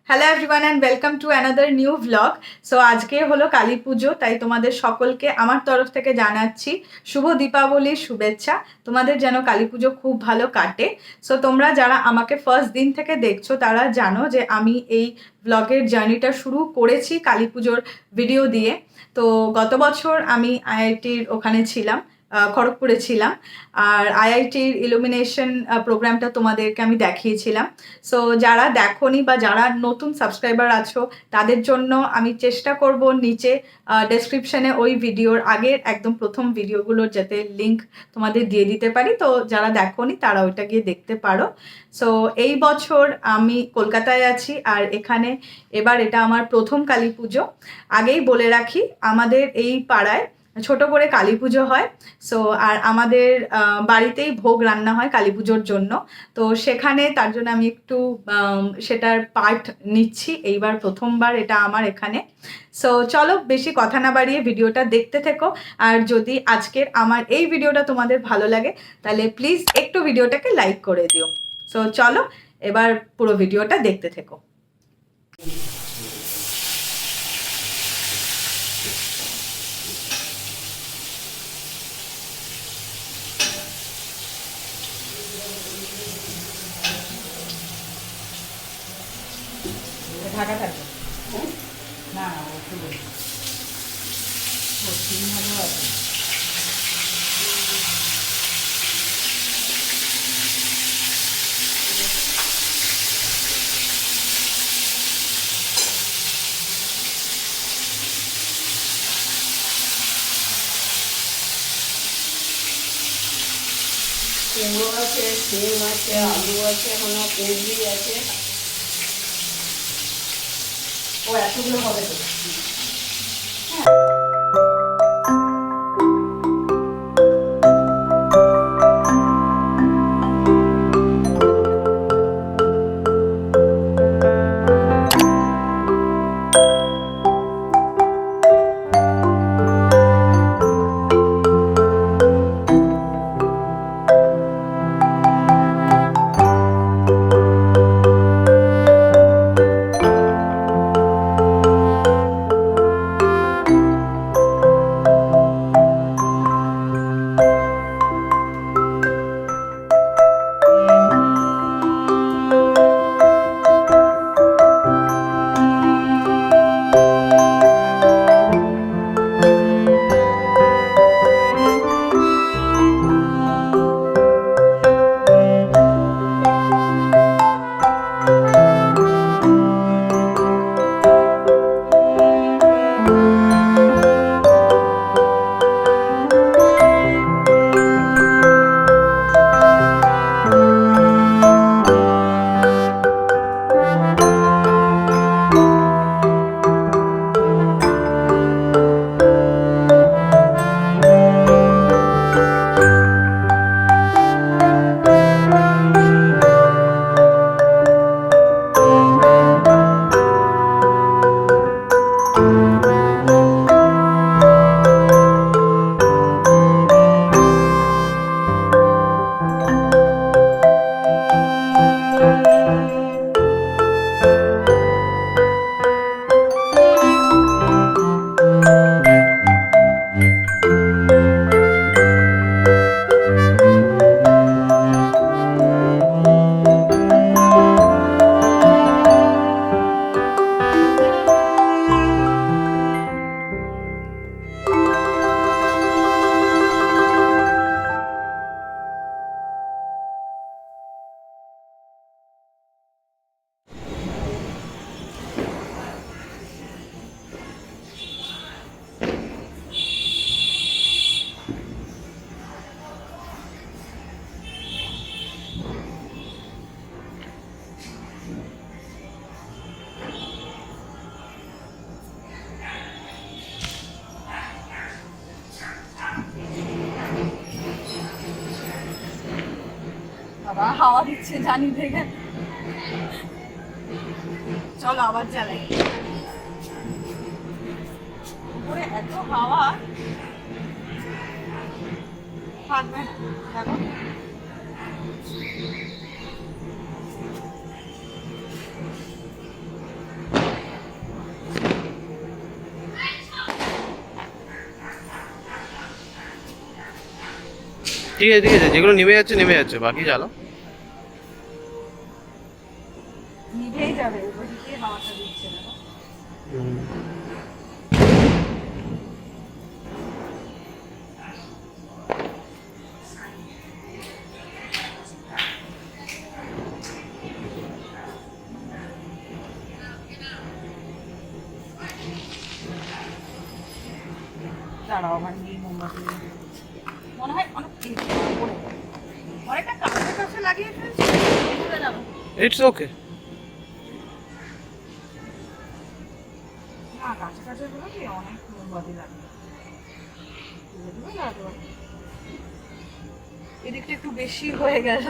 Hello everyone and welcome to another new vlog. So আজকে হলো কালী পুজো, তাই তোমাদের সকলকে আমার তরফ থেকে জানাচ্ছি শুভ দীপাবলির শুভেচ্ছা। তোমাদের যেন কালী পুজো খুব ভালো কাটে। সো তোমরা যারা আমাকে ফার্স্ট দিন থেকে দেখছো তারা জানো যে আমি এই ভ্লগের জার্নিটা শুরু করেছি কালী পুজোর ভিডিও দিয়ে। তো গত বছর আমি আইআইটির ওখানে ছিলাম, খড়গপুরে ছিলাম, আর আইআইটির ইলুমিনেশন প্রোগ্রামটা তোমাদেরকে আমি দেখিয়েছিলাম। সো যারা দেখোনি বা যারা নতুন সাবস্ক্রাইবার আছো তাদের জন্য আমি চেষ্টা করব নিচে ডেসক্রিপশনে ওই ভিডিওর আগের একদম প্রথম ভিডিওগুলোর যাতে লিঙ্ক তোমাদের দিয়ে দিতে পারি, তো যারা দেখোনি তারা ওইটা গিয়ে দেখতে পারো। সো এই বছর আমি কলকাতায় আছি আর এখানে এবার এটা আমার প্রথম কালী পুজো। আগেই বলে রাখি, আমাদের এই পাড়ায় ছোট করে কালী পুজো হয়। সো আর আমাদের বাড়িতেই ভোগ রান্না হয় কালী পুজোর জন্য। তো সেখানে তার জন্য আমি একটু সেটার পার্ট নিচ্ছি, এইবার প্রথমবার এটা আমার এখানে। সো চলো বেশি কথা না বাড়িয়ে ভিডিওটা দেখতে থেকো। আর যদি আজকের আমার এই ভিডিওটা তোমাদের ভালো লাগে তাহলে প্লিজ একটু ভিডিওটাকে লাইক করে দিও। সো চলো এবার পুরো ভিডিওটা দেখতে থেকো। ঢাকা থাকবে না, একটু ভালো আছে। কুমড়ো আছে, সিম আছে, আলু আছে, এখনো কুঁদরি আছে। ও এতগুলো হবে তো? বাবা হাওয়া দিচ্ছে জানি দেখে, চলো আবার জ্বালাই। উপরে এত হাওয়া থাকবে দেখো। ঠিক আছে ঠিক আছে, যেগুলো নেমে যাচ্ছে, বাকি জ্বালাও। নিভেই যাবে, ওদিকে হাওয়াটা দিচ্ছে না। দাঁড়াও, আমার নিয়ে মোমবাতি মনে হয় অনেক অনেকটা কাছে কাছে লাগিয়ে ফেলছি। It's okay. না, কাছে কাছে গুলো কি অনেক মোমবাতি লাগে। এদিকটা একটু বেশি হয়ে গেল,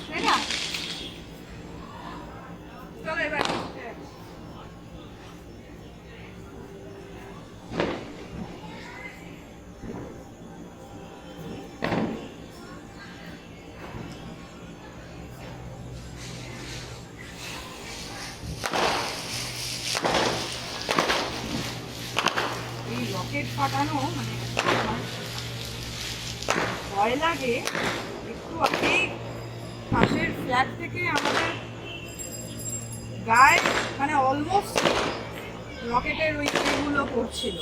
তাই না? চলো এবার এই রকেট ফাটানো মানে আমার ভয় লাগে একটু। আগেই পাশের ফ্ল্যাট থেকে আমাদের গায়ে মানে অলমোস্ট রকেটের ওই ইয়েগুলো পড়ছিল।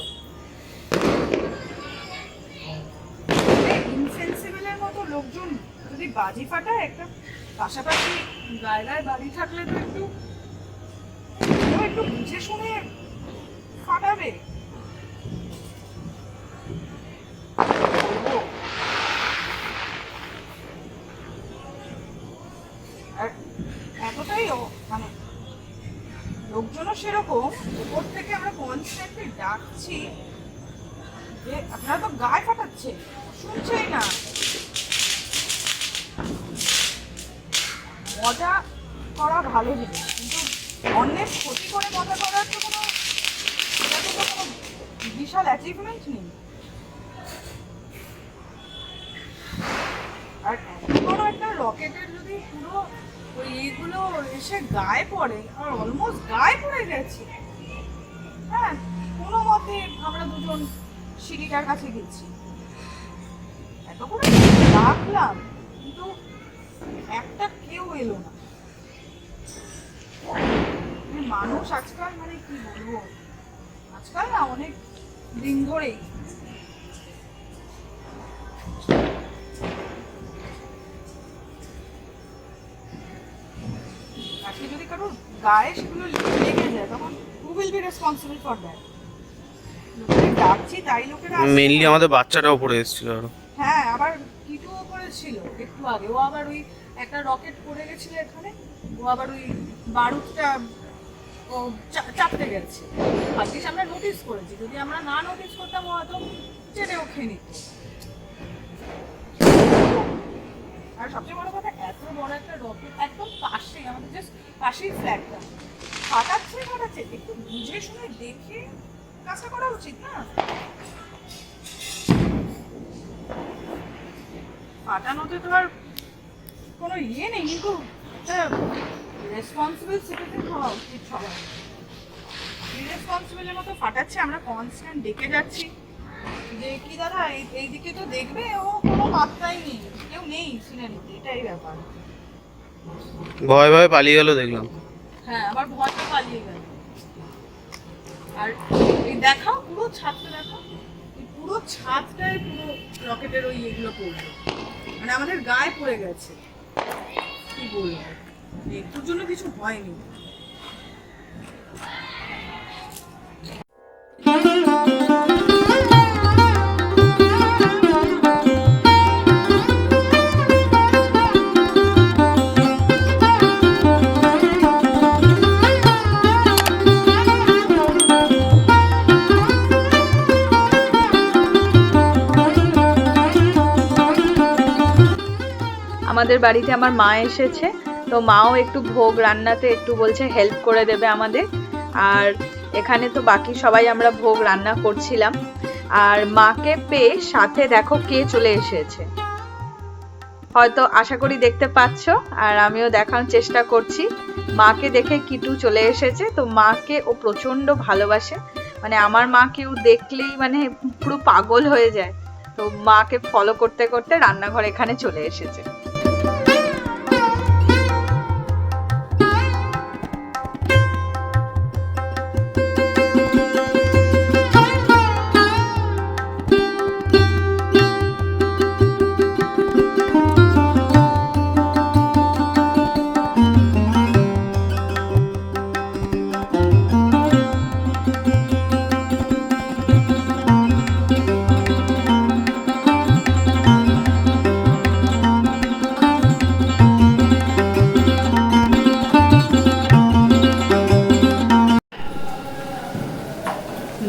ইনসেন্সিবলের মতো লোকজন যদি বাজি ফাটায়, একটা পাশাপাশি গায়ে গায়ে বাড়ি থাকলে তো একটু একটু বুঝে শুনে ফাটাবে। আর এতটাই মানে লোকজনও সেরকম, উপর থেকে আমরা কনস্ট্যান্টলি ডাকছি যে আপনারা তো গায়ে ফাটাচ্ছে, শুনছেই না। মজা করা ভালো জিনিস, কিন্তু অন্যের ক্ষতি করে মজা করার তো কোনো, এটা তো কোনো বিশাল অ্যাচিভমেন্ট নেই। আর এত বড় একটা রকেটের যদি পুরো ওই এইগুলো এসে গায়ে পড়ে, আর অলমোস্ট গায়ে পড়ে গেছে। হ্যাঁ, কোনো মতে আমরা দুজন সিঁড়িটার কাছে গেছি, এত করে ডাকলাম কিন্তু একটা কেউ এলো না। মানুষ আজকাল মানে কি বলবো, আজকাল না অনেক দিন ধরেই আজকে যদি কারোর গায়ে সেগুলো লেগে যায় তখন who will be responsible for that? লোকেদের ডাকছি তাই লোকেরা আসছে মেইনলি না। আমাদের বাচ্চাটাও পড়ে এসেছিল আরো। হ্যাঁ, আবার কিটুও করেছিল একটু আগে, ও আবার ওই একটা রকেট পড়ে গেছিল এখানে, ও আবার ওই বারুদটা ও চাপতে গেছে। ভাগ্যিস আমরা নোটিস করেছি, যদি আমরা না নোটিস করতাম ও হয়তো চেনেও খেয়ে নিত। আর সবচেয়ে বড় কথা, এত বড় একটা রকেট একদম পাশে, আমাদের জাস্ট পাশেই ফ্ল্যাটটা, ফাটাচ্ছে একটু বুঝে শুনে দেখে কাজটা করা উচিত না? ফাটানোতে তো আর কোনো ইয়ে নেই, কিন্তু রেসপন্সিবল সিটিজেন হওয়া উচিত সবাই। ইরেসপন্সিবলের মতো ফাটাচ্ছে, আমরা কনস্ট্যান্ট ডেকে যাচ্ছি যে কি দাদা এই দিকে তো দেখবে, ও কোনো মাত্রাই নেই, কেউ নেই সিনারিতে, এটাই ব্যাপার। ভয় ভয় পালিয়ে গেল দেখলাম। হ্যাঁ, আবার ভয়টা পালিয়ে গেল। আর এই দেখাও পুরো ছাদটা, দেখাও এই পুরো ছাদটায় পুরো রকেটের ওই এগুলো পড়লো, মানে আমাদের গায়ে পড়ে গেছে। কি বলবো, একটুর জন্য কিছু হয়নি। আমাদের বাড়িতে আমার মা এসেছে, তো মাও একটু ভোগ রান্নাতে একটু বলছে হেল্প করে দেবে আমাদের। আর এখানে তো বাকি সবাই আমরা ভোগ রান্না করছিলাম। আর মাকে পেয়ে সাথে দেখো কে চলে এসেছে, হয়তো আশা করি দেখতে পাচ্ছ, আর আমিও দেখানোর চেষ্টা করছি। মাকে দেখে কিটু চলে এসেছে। তো মাকে ও প্রচন্ড ভালোবাসে, মানে আমার মাকেও দেখলেই মানে পুরো পাগল হয়ে যায়। তো মাকে ফলো করতে করতে রান্নাঘর এখানে চলে এসেছে।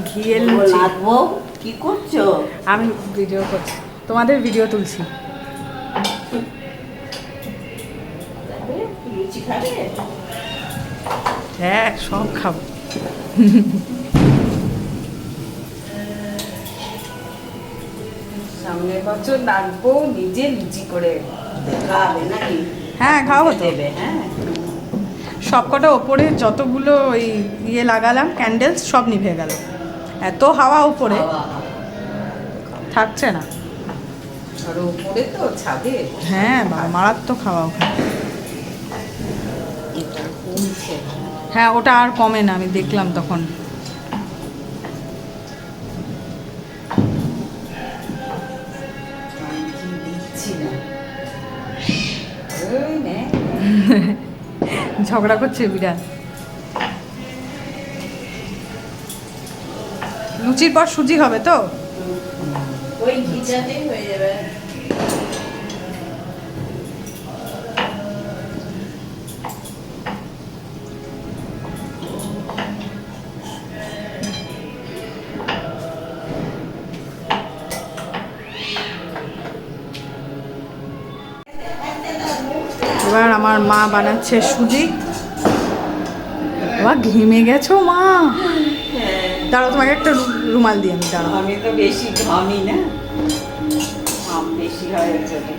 ঘিয়ের লুচি। নাচবো, কি করছো? আমি ভিডিও করছি, তোমাদের ভিডিও তুলছি। লুচি খাবে? হ্যাঁ, সব খাবো। সামনে বছর নাচবো, নিজে লুচি করে খাবে নাকি? হ্যাঁ, খাওয়াবো তো। দেবে, হ্যাঁ। সবকটা ওপরে যতগুলো ওই ইয়ে লাগালাম ক্যান্ডেলস সব নিভে গেল, এত হাওয়া উপরে থাকছে না। আর উপরে তো ছাদে হ্যাঁ, মারাত্মক হাওয়া ওখানে। এটা কমছে। হ্যাঁ, ওটা আর কমে না, আমি দেখলাম তখন। দিচ্ছি না। ওই নে। ঝগড়া করছে বিরাট। লুচির পর সুজি হবে তো? ওই ঘিচাতেই হয়ে যাবে। এবার আমার মা বানাচ্ছে সুজি। বাবা, ঘেমে গেছো মা। দাঁড়াও, তোমাকে একটা রুমাল দিয়ে আমি, দাঁড়াও। আমি তো বেশি ঘামি না, ঘাম বেশি হয় ওর জন্য।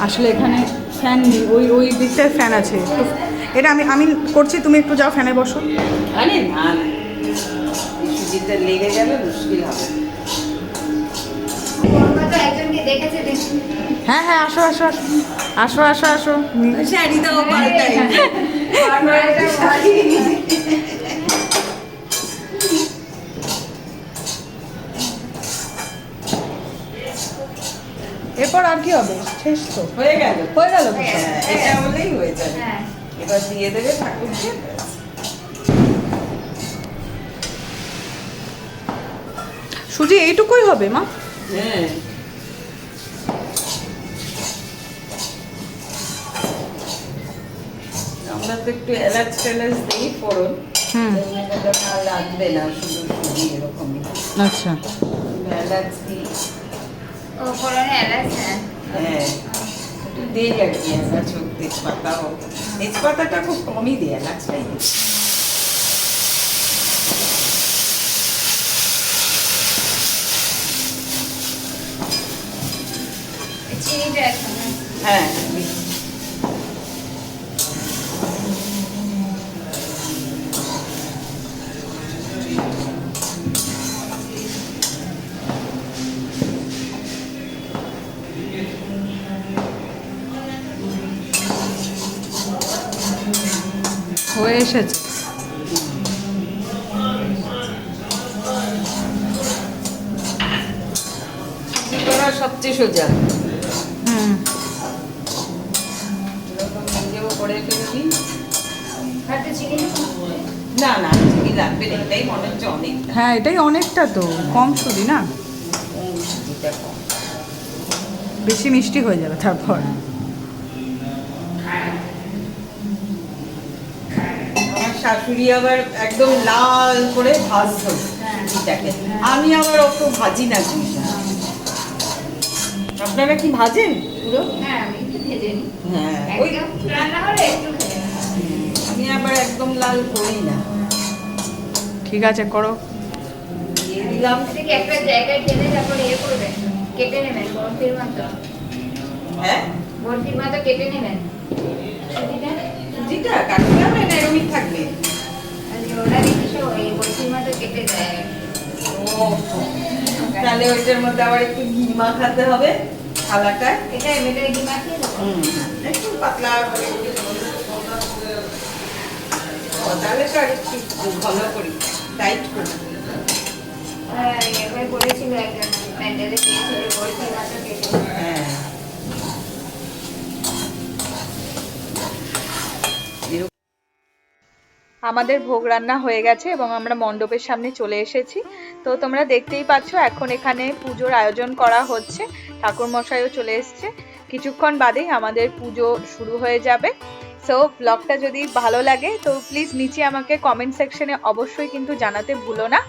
আসলে এখানে ফ্যান নেই, ওই ওই দিকটায় ফ্যান আছে একটু। এটা আমি আমি করছি, তুমি একটু যাও ফ্যানে বসো। আরে না না, এই সুজিটা লেগে গেলে মুশকিল হবে। হ্যাঁ হ্যাঁ, আসো আসো আসো আসো আসো আসো। শাড়ি দাও পাল্টাই। এরপর আর কি হবে? শেষ তো হয়ে গেল, হয়ে গেল তো সব। এটা হলেই হয়ে যাবে। এবার দিয়ে দেবে ঠাকুরকে। সুজি এইটুকুই হবে মা? হ্যাঁ, আমরা তো একটু এলাচ টেলাচ দিই ফোড়ন। হুম। আর লাগবে না, শুধু সুজি এরকমই আচ্ছা, এলাচ দিই। ও ফোড়নে এলাচ, হ্যাঁ, একটু দিই আর কি, এলাচ হোক, তেজপাতা হোক। তেজপাতাটা খুব কমই দিই, এলাচটাই দিই। চিনিটা এখন হ্যাঁ, দিই। হয়ে এসেছে। সুজি করা সবচেয়ে সোজা। হুম। এরকম নিজেও করে ফেলবি। হাতে চিনি না না, চিনি লাগবে না, এটাই মনে হচ্ছে অনেকটা। হ্যাঁ, এটাই অনেকটা তো, কম সুজি না, সুজিটা কম। বেশি মিষ্টি হয়ে যাবে তারপর। আমার শাশুড়ি আবার একদম লাল করে ভাজতো সুজিটাকে, আমি আবার অত ভাজি না সুজিটা। আপনারা কি ভাজেন পুরো? হ্যাঁ, আমি একটু ভেজে নিই। হ্যাঁ, ওই একদম রান্না হলে একটু ভেজে নিই। আমি আবার একদম লাল করি না। ঠিক আছে, করো। দিয়ে দিলাম। এটা কি একটা জায়গায় ঢেলে তারপর ইয়ে করবেন, কেটে নেবেন বরফির মতো। হ্যাঁ, বরফির মতো কেটে নেবেন সুজিটা। সুজিটা কাটতে হবে না, এরকমই থাকবে? আর ওরা দেখি সব ওই বরফির মতো কেটে দেয়। ও, তাহলে ওই এটার মধ্যে আবার একটু ঘি মাখাতে হবে থালাটায়। এটা এমনিতে ঘি মাখিয়ে দেবো। একটু পাতলা করে তাহলে তো আর একটু ভালো করি টাইট করি। এবার করেছিল একজন প্যান্ডেলে দিয়েছিল বলছি মাত্র কেটে। হ্যাঁ আমাদের ভোগ রান্না হয়ে গেছে এবং আমরা মণ্ডপের সামনে চলে এসেছি। তো তোমরা দেখতেই পাচ্ছ এখন এখানে পুজোর আয়োজন করা হচ্ছে। ঠাকুর মশাইও চলে এসেছে, কিছুক্ষণ বাদেই আমাদের পুজো শুরু হয়ে যাবে। সো ব্লগটা যদি ভালো লাগে তো প্লিজ নিচে আমাকে কমেন্ট সেকশনে অবশ্যই কিন্তু জানাতে ভুলো না।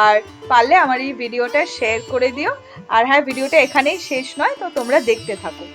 আর পারলে আমার এই ভিডিওটা শেয়ার করে দিও। আর হ্যাঁ, ভিডিওটা এখানেই শেষ নয়, তো তোমরা দেখতে থাকো।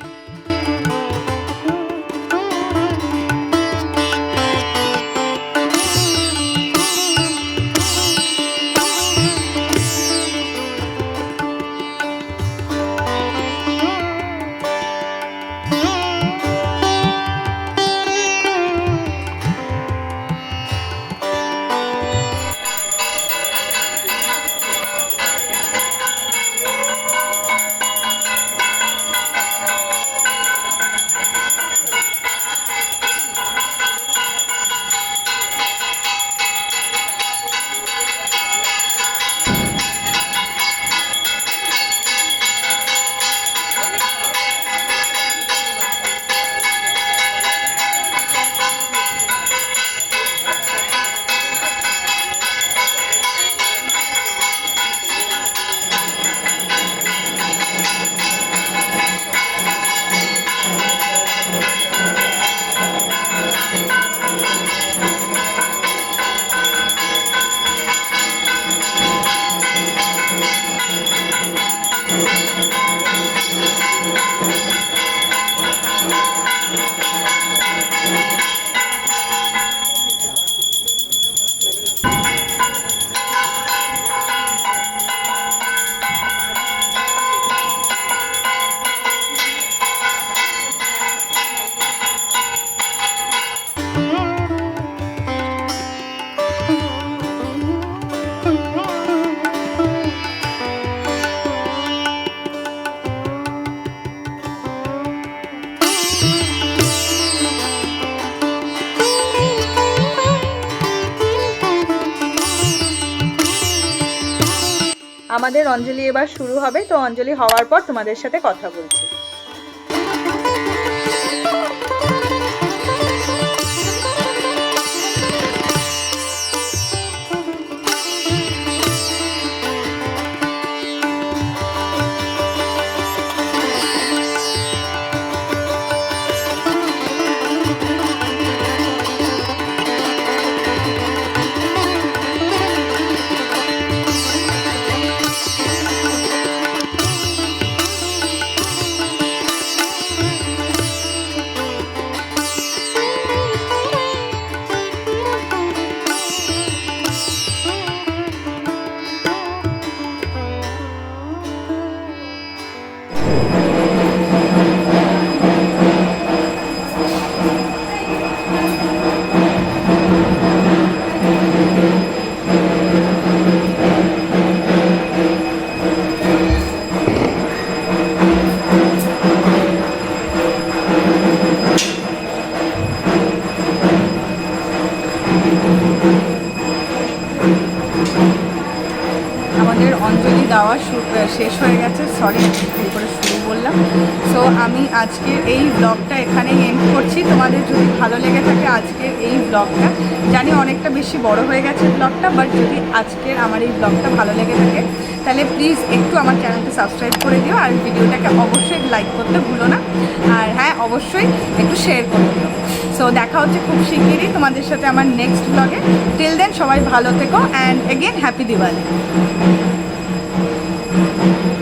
আমাদের অঞ্জলি এবার শুরু হবে, তো অঞ্জলি হওয়ার পর তোমাদের সাথে কথা বলছি। আমাদের অঞ্জলি দেওয়া শেষ হয়ে গেছে, সরি ভুল করে শুরু বললাম। সো আমি আজকের এই ব্লগটা এখানেই এন্ড করছি। তোমাদের যদি ভালো লেগে থাকে আজকের এই ব্লগটা, জানি অনেকটা বেশি বড় হয়ে গেছে ব্লগটা, বাট যদি আজকের আমার এই ব্লগটা ভালো লেগে থাকে তাহলে প্লিজ একটু আমার চ্যানেলটা সাবস্ক্রাইব করে দিও, আর ভিডিওটাকে অবশ্যই লাইক করতে ভুলো না, আর হ্যাঁ অবশ্যই একটু শেয়ার করে দিও। সো দেখা হচ্ছে খুব শিগগিরই তোমাদের সাথে আমার নেক্সট ব্লগে। টিল দেন সবাই ভালো থেকো, অ্যান্ড এগেন হ্যাপি দিওয়ালি।